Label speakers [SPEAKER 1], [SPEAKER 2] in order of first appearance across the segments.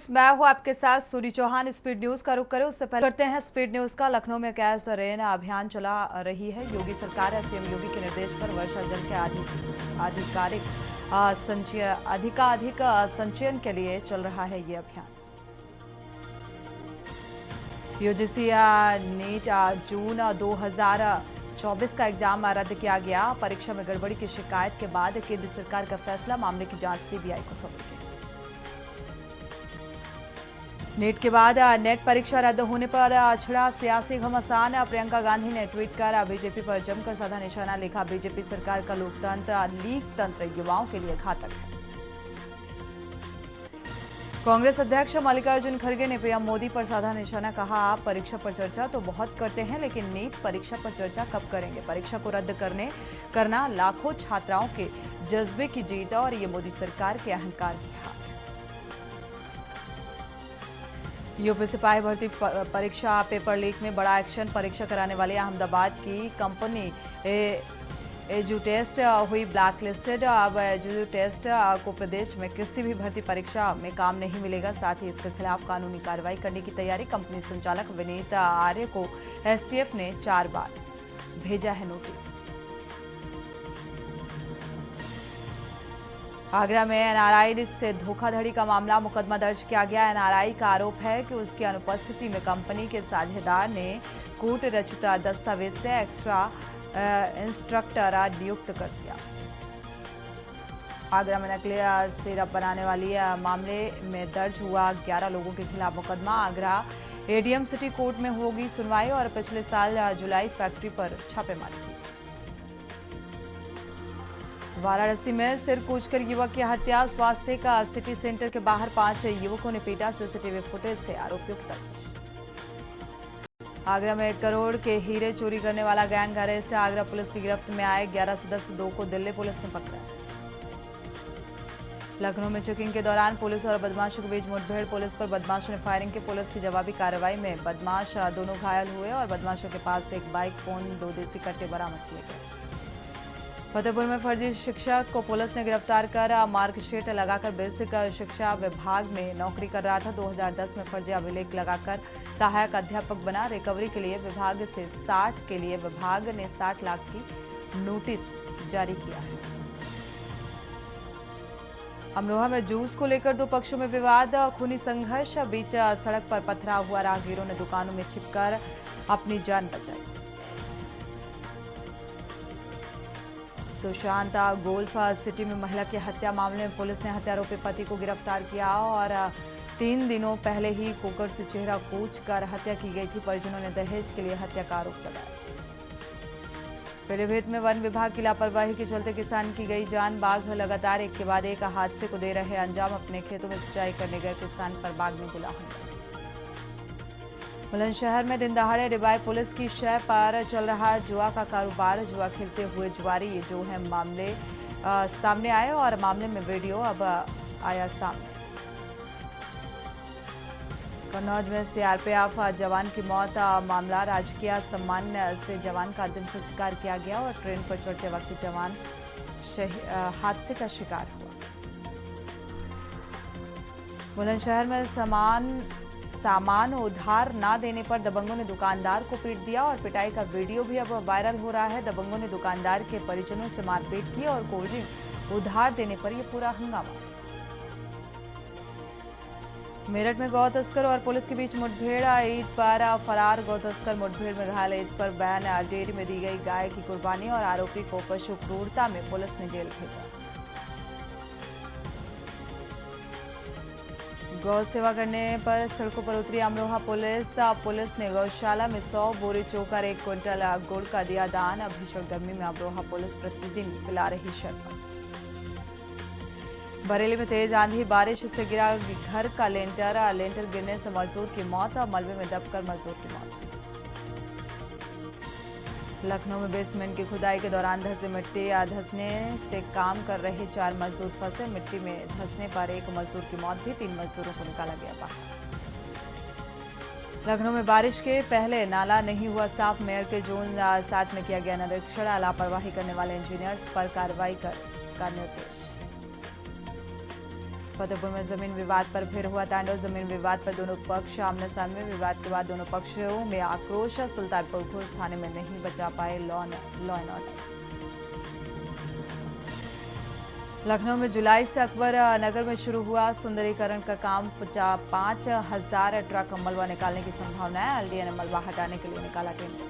[SPEAKER 1] News, मैं हूं आपके साथ सूरी चौहान। स्पीड न्यूज का रुख करें उससे पहले करते हैं स्पीड न्यूज का। लखनऊ में कैच द रेन अभियान चला रही है। योगी सरकार सीएम योगी के निर्देश पर वर्षा जल के अधिकाधिक संचयन के लिए चल रहा है ये अभियान। यूजीसी नीट जून 2024 का एग्जाम रद्द किया गया। परीक्षा में गड़बड़ी की शिकायत के बाद केंद्र सरकार का फैसला, मामले की जांच सीबीआई को सौंपी। नीट के बाद नेट परीक्षा रद्द होने पर छिड़ा सियासी घमासान। प्रियंका गांधी ने ट्वीट कर बीजेपी पर जमकर साधा निशाना। लिखा, बीजेपी सरकार का लोकतंत्र लीक तंत्र युवाओं के लिए घातक है। कांग्रेस अध्यक्ष मल्लिकार्जुन खड़गे ने पीएम मोदी पर साधा निशाना। कहा, आप परीक्षा पर चर्चा तो बहुत करते हैं, लेकिन नीट परीक्षा पर चर्चा कब करेंगे? परीक्षा को रद्द करना लाखों छात्राओं के जज्बे की जीत और ये मोदी सरकार के अहंकार की हार। यूपी सिपाही भर्ती परीक्षा पेपर लीक में बड़ा एक्शन। परीक्षा कराने वाली अहमदाबाद की कंपनी एजुटेस्ट हुई ब्लैकलिस्टेड। अब एजुटेस्ट को प्रदेश में किसी भी भर्ती परीक्षा में काम नहीं मिलेगा। साथ ही इसके खिलाफ कानूनी कार्रवाई करने की तैयारी। कंपनी संचालक विनीत आर्य को एसटीएफ ने 4 बार भेजा है नोटिस। आगरा में एनआरआई से धोखाधड़ी का मामला, मुकदमा दर्ज किया गया। एनआरआई का आरोप है कि उसकी अनुपस्थिति में कंपनी के साझेदार ने कूट रचित दस्तावेज से एक्स्ट्रा इंस्ट्रक्टर नियुक्त कर दिया। आगरा में नकली सिरप बनाने वाली मामले में दर्ज हुआ 11 लोगों के खिलाफ मुकदमा। आगरा एडीएम सिटी कोर्ट में होगी सुनवाई। और पिछले साल जुलाई फैक्ट्री पर छापेमारी की। वाराणसी में सिर कूचकर युवक की हत्या। स्वास्थ्य का सिटी सेंटर के बाहर 5 युवकों ने पीटा। सीसीटीवी फुटेज से आरोपियों की तलाश। आगरा में 1 करोड़ के हीरे चोरी करने वाला गैंग अरेस्ट। आगरा पुलिस की गिरफ्त में आए 11 सदस्य 2 को दिल्ली पुलिस ने पकड़ा। लखनऊ में चेकिंग के दौरान पुलिस और बदमाशों के बीच मुठभेड़। पुलिस पर बदमाशों ने फायरिंग की। पुलिस की जवाबी कार्रवाई में बदमाश दोनों घायल हुए और बदमाशों के पास से 1 बाइक, फोन, 2 देसी कट्टे बरामद किए गए। फतेहपुर में फर्जी शिक्षक को पुलिस ने गिरफ्तार कर मार्कशीट लगाकर बेसिक शिक्षा विभाग में नौकरी कर रहा था। 2010 में फर्जी अभिलेख लगाकर सहायक अध्यापक बना। रिकवरी के लिए विभाग से 60 के लिए विभाग ने 60 लाख की नोटिस जारी किया है। अमरोहा में जूस को लेकर 2 पक्षों में विवाद, खूनी संघर्ष। बीच सड़क पर पथराव हुआ। राहगीरों ने दुकानों में छिपकर अपनी जान बचाई। सुशांत गोल्फ सिटी में महिला की हत्या मामले में पुलिस ने हत्यारोपी पति को गिरफ्तार किया। और 3 दिनों पहले ही कुकर से चेहरा कूच कर हत्या की गई थी। परिजनों ने दहेज के लिए हत्या का आरोप लगाया। पीलीभीत में वन विभाग की लापरवाही के चलते किसान की गई जान। बाघ लगातार एक के बाद एक हादसे को दे रहे अंजाम। अपने खेतों में सिंचाई करने गए किसान पर बाघ ने बोला हमला। बुलंदशहर में दिन दहाड़े डिबाई पुलिस की शय पर चल रहा जुआ का कारोबार। जुआ खेलते हुए जुआरी जो है मामले सामने आए और मामले में वीडियो अब आया सामने। कन्नौज में सीआरपीएफ जवान की मौत मामला, राजकीय सम्मान से जवान का अंतिम संस्कार किया गया और ट्रेन पर चढ़ते वक्त जवान हादसे का शिकार हुआ। बुलंदशहर में सामान उधार ना देने पर दबंगों ने दुकानदार को पीट दिया और पिटाई का वीडियो भी अब वायरल हो रहा है। दबंगों ने दुकानदार के परिजनों से मारपीट की और कोल्ड ड्रिंक उधार देने पर यह पूरा हंगामा। मेरठ में गौ तस्कर और पुलिस के बीच मुठभेड़। ईद पर फरार गौ तस्कर मुठभेड़ में घायल। ईद पर बैन डेयरी में दी गई गाय की कुर्बानी और आरोपी को पशु क्रूरता में पुलिस ने जेल भेजा। गौ सेवा करने पर सड़कों पर उतरी अमरोहा पुलिस। पुलिस ने गौशाला में 100 बोरी चोकर 1 क्विंटल गुड़ का दिया दान। भीषण गर्मी में अमरोहा पुलिस प्रतिदिन पिला रही शरबत। बरेली में तेज आंधी बारिश से गिरा घर का लेंटर गिरने से मजदूर की मौत। मलबे में दबकर मजदूर की मौत। लखनऊ में बेसमेंट की खुदाई के दौरान धंसी मिट्टी धंसने से काम कर रहे 4 मजदूर फंसे। मिट्टी में धंसने पर 1 मजदूर की मौत भी। 3 मजदूरों को निकाला गया बाहर। लखनऊ में बारिश के पहले नाला नहीं हुआ साफ। मेयर के जोन 7 में किया गया निरीक्षण। लापरवाही करने वाले इंजीनियर्स पर कार्रवाई का निर्देश। फतेहपुर में जमीन विवाद पर फिर हुआ तांडव। जमीन विवाद पर दोनों पक्ष आमने सामने। विवाद के बाद दोनों पक्षों में आक्रोश। सुल्तानपुर घोष थाने में नहीं बचा पाए लॉ एंड ऑर्डर। लखनऊ में जुलाई से अकबर नगर में शुरू हुआ सुंदरीकरण का काम। 5,000 ट्रक मलबा निकालने की संभावना है। एलडीए ने मलबा हटाने के लिए निकाला टेंडर।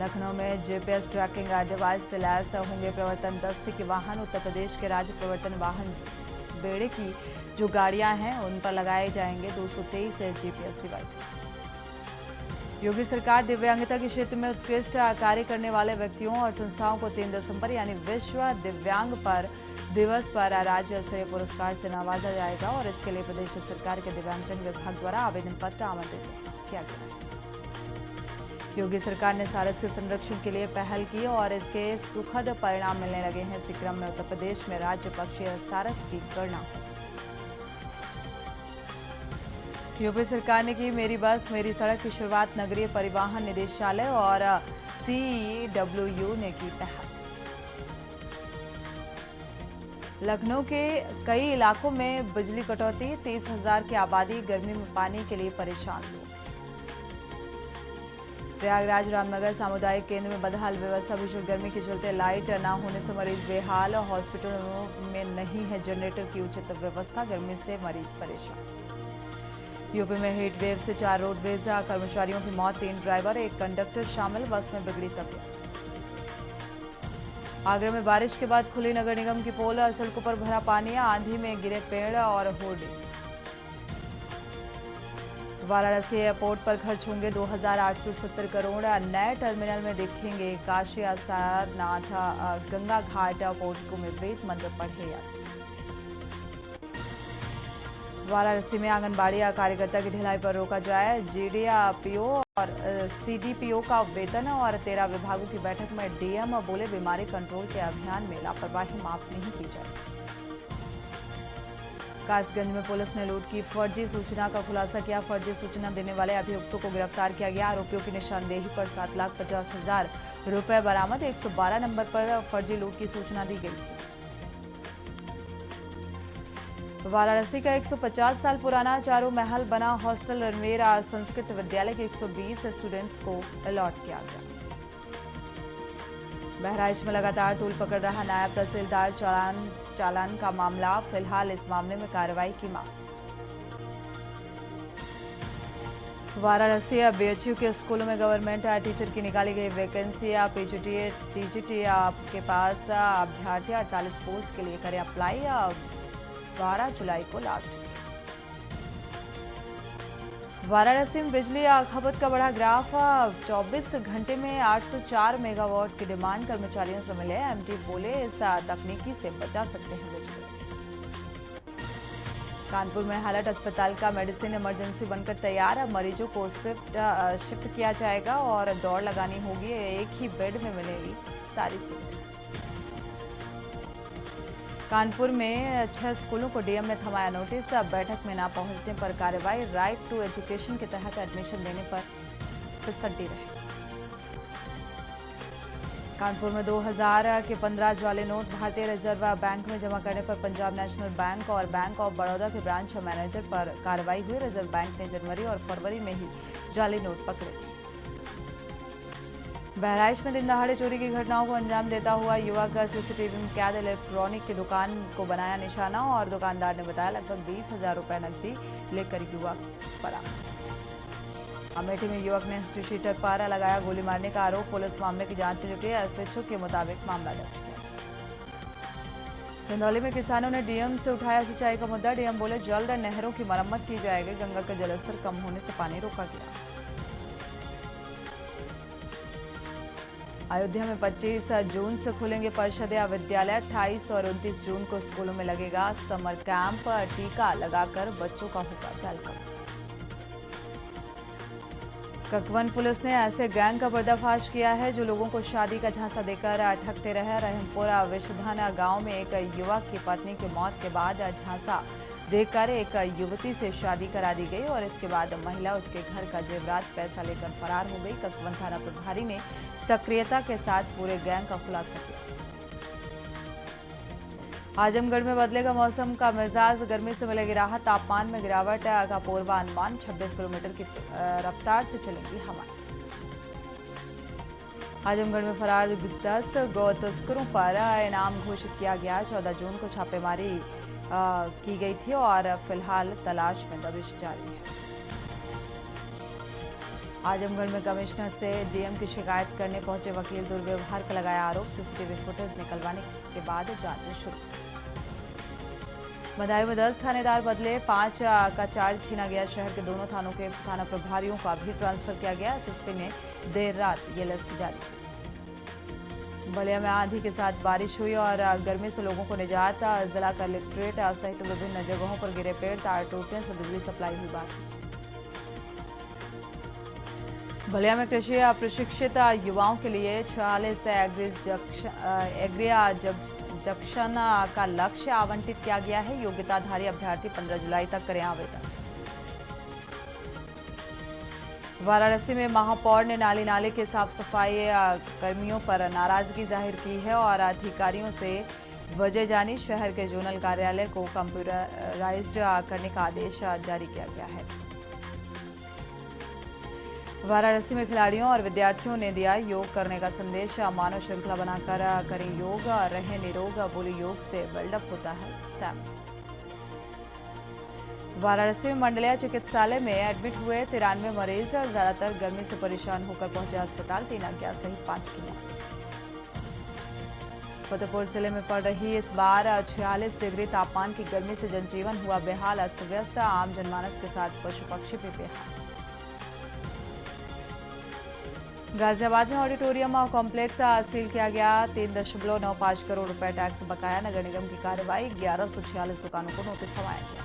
[SPEAKER 1] लखनऊ में जीपीएस ट्रैकिंग डिवाइस से लैस होंगे प्रवर्तन दस्ते के वाहन। उत्तर प्रदेश के राज्य प्रवर्तन वाहन बेड़े की जो गाड़ियां हैं उन पर लगाए जाएंगे 223 जीपीएस डिवाइसेस। योगी सरकार दिव्यांगता के क्षेत्र में उत्कृष्ट कार्य करने वाले व्यक्तियों और संस्थाओं को 3 दिसंबर यानी विश्व दिव्यांग दिवस पर राज्य स्तरीय पुरस्कार से नवाजा जाएगा और इसके लिए प्रदेश सरकार के दिव्यांगजन विभाग द्वारा आवेदन पत्र आमंत्रित किया गया है। योगी सरकार ने सारस के संरक्षण के लिए पहल की और इसके सुखद परिणाम मिलने लगे हैं। इसी क्रम में उत्तर प्रदेश में राज्य पक्षीय सारस की गणना। यूपी सरकार ने की मेरी बस मेरी सड़क की शुरुआत। नगरीय परिवहन निदेशालय और CEWU ने की पहल। लखनऊ के कई इलाकों में बिजली कटौती। 30,000 की आबादी गर्मी में पानी के लिए परेशान लोग। प्रयागराज रामनगर सामुदायिक केंद्र में बदहाल व्यवस्था। भीषण गर्मी के चलते लाइट न होने से मरीज बेहाल। हॉस्पिटलों में नहीं है जनरेटर की उचित व्यवस्था। गर्मी से मरीज परेशान। यूपी में हीट वेव से 4 रोडवेज कर्मचारियों की मौत। 3 ड्राइवर 1 कंडक्टर शामिल। बस में बिगड़ी तबीयत। आगरा में बारिश के बाद खुली नगर निगम की पोल। सड़कों पर भरा पानी। आंधी में गिरे पेड़ और होर्डिंग। वाराणसी एयरपोर्ट पर खर्च होंगे 2,870 करोड़। नए टर्मिनल में दिखेंगे काशी सारनाथ गंगा घाट पोर्टिको में वेद मंत्र पढ़े। वाराणसी में आंगनबाड़ी कार्यकर्ता की ढिलाई पर रोका जाए। GDPO और CDPO का वेतन और 13 विभागों की बैठक में DM बोले बीमारी कंट्रोल के अभियान में लापरवाही माफ नहीं की जाए। कासगंज में पुलिस ने लूट की फर्जी सूचना का खुलासा किया। फर्जी सूचना देने वाले अभियुक्तों को गिरफ्तार किया गया। आरोपियों की निशानदेही पर 7,50,000 रुपए बरामद। 112 नंबर पर फर्जी लूट की सूचना दी गई थी। वाराणसी का 150 साल पुराना चारों महल बना हॉस्टल रणवीर संस्कृत विद्यालय के 120 स्टूडेंट्स को अलॉट किया गया। बहराइच में लगातार तूल पकड़ रहा नायब तहसीलदार। चालान का मामला। फिलहाल इस मामले में कार्रवाई की मांग। वाराणसी BHU के स्कूलों में गवर्नमेंट टीचर की निकाली गई वैकेंसी। TGT के पास अभ्यर्थी 48 पोस्ट के लिए करें अप्लाई। 12 जुलाई को लास्ट। वाराणसी में बिजली खपत का बड़ा ग्राफ। 24 घंटे में 804 मेगावाट की डिमांड कर्मचारियों से मिले। MD बोले इस तकनीकी से बचा सकते हैं बिजली। कानपुर में हालत अस्पताल का मेडिसिन इमरजेंसी बनकर तैयार। मरीजों को शिफ्ट किया जाएगा और दौड़ लगानी होगी। एक ही बेड में मिलेगी सारी सुविधा। कानपुर में 6 स्कूलों को DM ने थमाया नोटिस। बैठक में न पहुंचने पर कार्रवाई। राइट टू एजुकेशन के तहत एडमिशन देने पर फिसड्डी रहे। कानपुर में 2000 के 15 जाली नोट। भारतीय रिजर्व बैंक में जमा करने पर पंजाब नेशनल बैंक और बैंक ऑफ बड़ौदा के ब्रांच मैनेजर पर कार्रवाई हुई। रिजर्व बैंक ने जनवरी और फरवरी में ही जाली नोट पकड़े थे। बहराइच में दिन दहाड़े चोरी की घटनाओं को अंजाम देता हुआ युवक CCTV में कैद। इलेक्ट्रॉनिक की दुकान को बनाया निशाना और दुकानदार ने बताया लगभग 20,000 रुपए नकदी लेकर युवक फरार। अमेठी में युवक ने हिस्ट्री शीटर पर लगाया गोली मारने का आरोप। पुलिस मामले की जांच में जुटी। SHO के मुताबिक मामला दर्ज किया। चंदौली में किसानों ने DM से उठाया सिंचाई का मुद्दा। DM बोले जल्द नहरों की मरम्मत की जाएगी। गंगा का जलस्तर कम होने से पानी रोका गया। अयोध्या में 25 जून से खुलेंगे परिषदीय विद्यालय। 28 और 29 जून को स्कूलों में लगेगा समर कैंप। टीका लगाकर बच्चों का होगा वेलकम। ककवन पुलिस ने ऐसे गैंग का पर्दाफाश किया है जो लोगों को शादी का झांसा देकर ठगते रहे। रहीमपुरा विशधाना गांव में एक युवक की पत्नी की मौत के बाद झांसा देकर एक युवती से शादी करा दी गई और इसके बाद महिला उसके घर का जेवरात पैसा लेकर फरार हो गई। ककवन थाना प्रभारी ने सक्रियता के साथ पूरे गैंग का खुलासा किया। आजमगढ़ में बदलेगा मौसम का मिजाज, गर्मी से मिलेगी राहत, तापमान में गिरावट का पूर्वानुमान, 26 किलोमीटर की रफ्तार से चलेंगी हवाएं। आजमगढ़ में फरार 10 गौ तस्करों पर इनाम घोषित किया गया। 14 जून को छापेमारी की गई थी और फिलहाल तलाश में दबिश जारी है। आजमगढ़ में कमिश्नर से डीएम की शिकायत करने पहुंचे वकील दुर्व्यवहार का लगाया आरोप, सीसीटीवी फुटेज निकलवाने के बाद जांच शुरू। बदायूं में 10 थानेदार बदले, 5 का चार्ज छीना गया। शहर के दोनों थानों के थाना प्रभारियों का भी ट्रांसफर किया गया। एसएसपी ने देर रात ये लिस्ट जारी की। बलिया में आंधी के साथ बारिश हुई और गर्मी से लोगों को निजात, जिला कलेक्ट्रेट सहित विभिन्न जगहों पर गिरे पेड़, तार टूटने से बिजली सप्लाई हुई बात। बलिया में कृषि प्रशिक्षित युवाओं के लिए 46 एग्रिया जंक्शन का लक्ष्य आवंटित किया गया है। योग्यताधारी अभ्यर्थी 15 जुलाई तक करें आवेदन। वाराणसी में महापौर ने नाले के साफ सफाई कर्मियों पर नाराजगी जाहिर की है और अधिकारियों से वजह जानी। शहर के जोनल कार्यालय को कंप्यूटराइज्ड करने का आदेश जारी किया गया है। वाराणसी में खिलाड़ियों और विद्यार्थियों ने दिया योग करने का संदेश। मानव श्रृंखला बनाकर करें योग, रहें निरोग, बोले योग से बिल्डअप होता है स्टैमिना। वाराणसी में मंडलिया चिकित्सालय में एडमिट हुए 93 मरीज, ज्यादातर गर्मी से परेशान होकर पहुंचे अस्पताल। 3 अज्ञात सहित 5 की मौत। फतेहपुर जिले में पड़ रही इस बार 46 डिग्री तापमान की गर्मी से जनजीवन हुआ बेहाल, अस्त व्यस्त, आम जनमानस के साथ पशु पक्षी भी बेहाल। गाजियाबाद में ऑडिटोरियम कॉम्प्लेक्स सील किया गया। 3.95 करोड़ रुपए टैक्स बकाया, नगर निगम की कार्रवाई। 1146 दुकानों को नोटिस थमाया गया।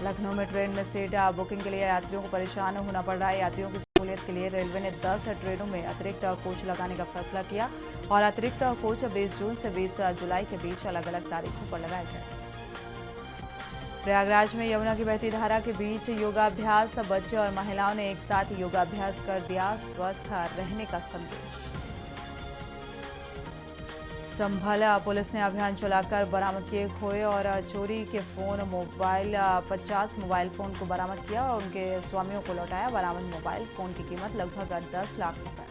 [SPEAKER 1] लखनऊ में ट्रेन में सीट बुकिंग के लिए यात्रियों को परेशान होना पड़ रहा है। यात्रियों की सहूलियत के लिए रेलवे ने 10 ट्रेनों में अतिरिक्त कोच लगाने का फैसला किया और अतिरिक्त कोच 20 जून से 20 जुलाई के बीच अलग अलग तारीखों पर लगाए गए। प्रयागराज में यमुना की बहती धारा के बीच योगाभ्यास, बच्चे और महिलाओं ने एक साथ योगाभ्यास कर दिया स्वस्थ रहने का संदेश। संभल पुलिस ने अभियान चलाकर बरामद किए खोए और चोरी के फोन मोबाइल 50 मोबाइल फोन को बरामद किया और उनके स्वामियों को लौटाया। बरामद मोबाइल फोन की कीमत लगभग 10 लाख रुपए।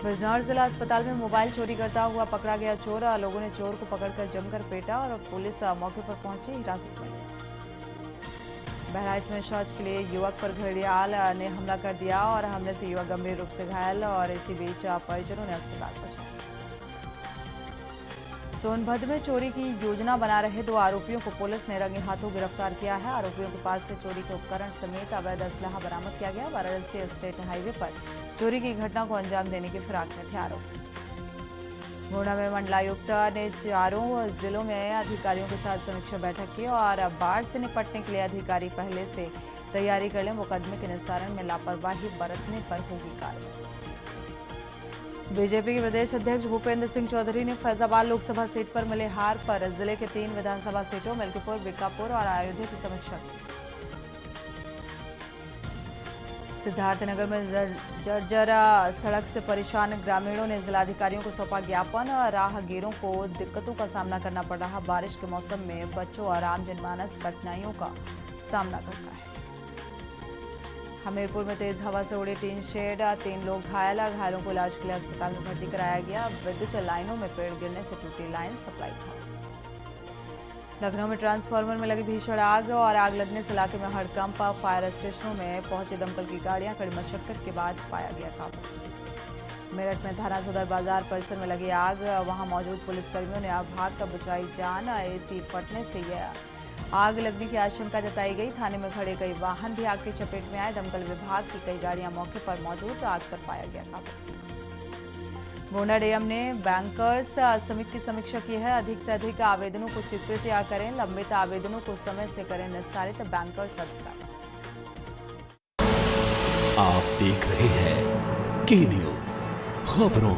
[SPEAKER 1] बिजनौर जिला अस्पताल में मोबाइल चोरी करता हुआ पकड़ा गया चोर। लोगों ने चोर को पकड़कर जमकर पीटा और पुलिस मौके पर पहुंची, हिरासत में ली। बहराइच में शौच के लिए युवक पर घड़ियाल ने हमला कर दिया और हमले से युवक गंभीर रूप से घायल और इसी बीच परिजनों ने अस्पताल पहुंचाया। सोनभद्र में चोरी की योजना बना रहे 2 आरोपियों को पुलिस ने रंगे हाथों गिरफ्तार किया है। आरोपियों के पास से चोरी के उपकरण समेत अवैध असलाह बरामद किया गया। वाराणसी स्टेट हाईवे पर चोरी की घटना को अंजाम देने की फिराक में थे आरोपी। गोंडा में मंडलायुक्त ने चारों जिलों में अधिकारियों के साथ समीक्षा बैठक की और बाढ़ से निपटने के लिए अधिकारी पहले से तैयारी कर लें। मुकदमे के निस्तारण में लापरवाही बरतने पर होगी कार्रवाई। बीजेपी के प्रदेश अध्यक्ष भूपेंद्र सिंह चौधरी ने फैजाबाद लोकसभा सीट पर मिले हार पर जिले के 3 विधानसभा सीटों मिल्कीपुर, बीकापुर और अयोध्या की समीक्षा की। सिद्धार्थनगर में जर्जर सड़क से परेशान ग्रामीणों ने जिलाधिकारियों को सौंपा ज्ञापन। राहगीरों को दिक्कतों का सामना करना पड़ रहा। बारिश के मौसम में बच्चों और आम जनमानस कठिनाइयों का सामना करता है। हमीरपुर में तेज हवा से उड़ी टीन शेड, 3 लोग घायल। घायलों को इलाज के लिए अस्पताल में भर्ती कराया गया। विद्युत लाइनों में पेड़ गिरने से टूटी लाइन, सप्लाई ठप। लखनऊ में ट्रांसफार्मर में लगी भीषण आग और आग लगने से इलाके में हड़कंप। फायर स्टेशनों में पहुंचे दमकल की गाड़ियां, कड़ी मशक्कत के बाद पाया गया काबू। मेरठ में थाना सदर बाजार परिसर में लगी आग, वहां मौजूद पुलिसकर्मियों ने आग भाग कर बचाई जान। एसी फटने से यह आग लगने की आशंका जताई गई। थाने में खड़े कई वाहन भी आग की चपेट में आए। दमकल विभाग की कई गाड़ियां मौके पर मौजूद, आग पर पाया गया काबू। गोंडा डीएम ने बैंकर्स समिति की समीक्षा की है। अधिक से अधिक आवेदनों को स्वीकृत करें, लंबित आवेदनों को समय से करें निस्तारित। बैंकर्स अधिकारी।
[SPEAKER 2] आप देख रहे हैं के न्यूज़ खबरों।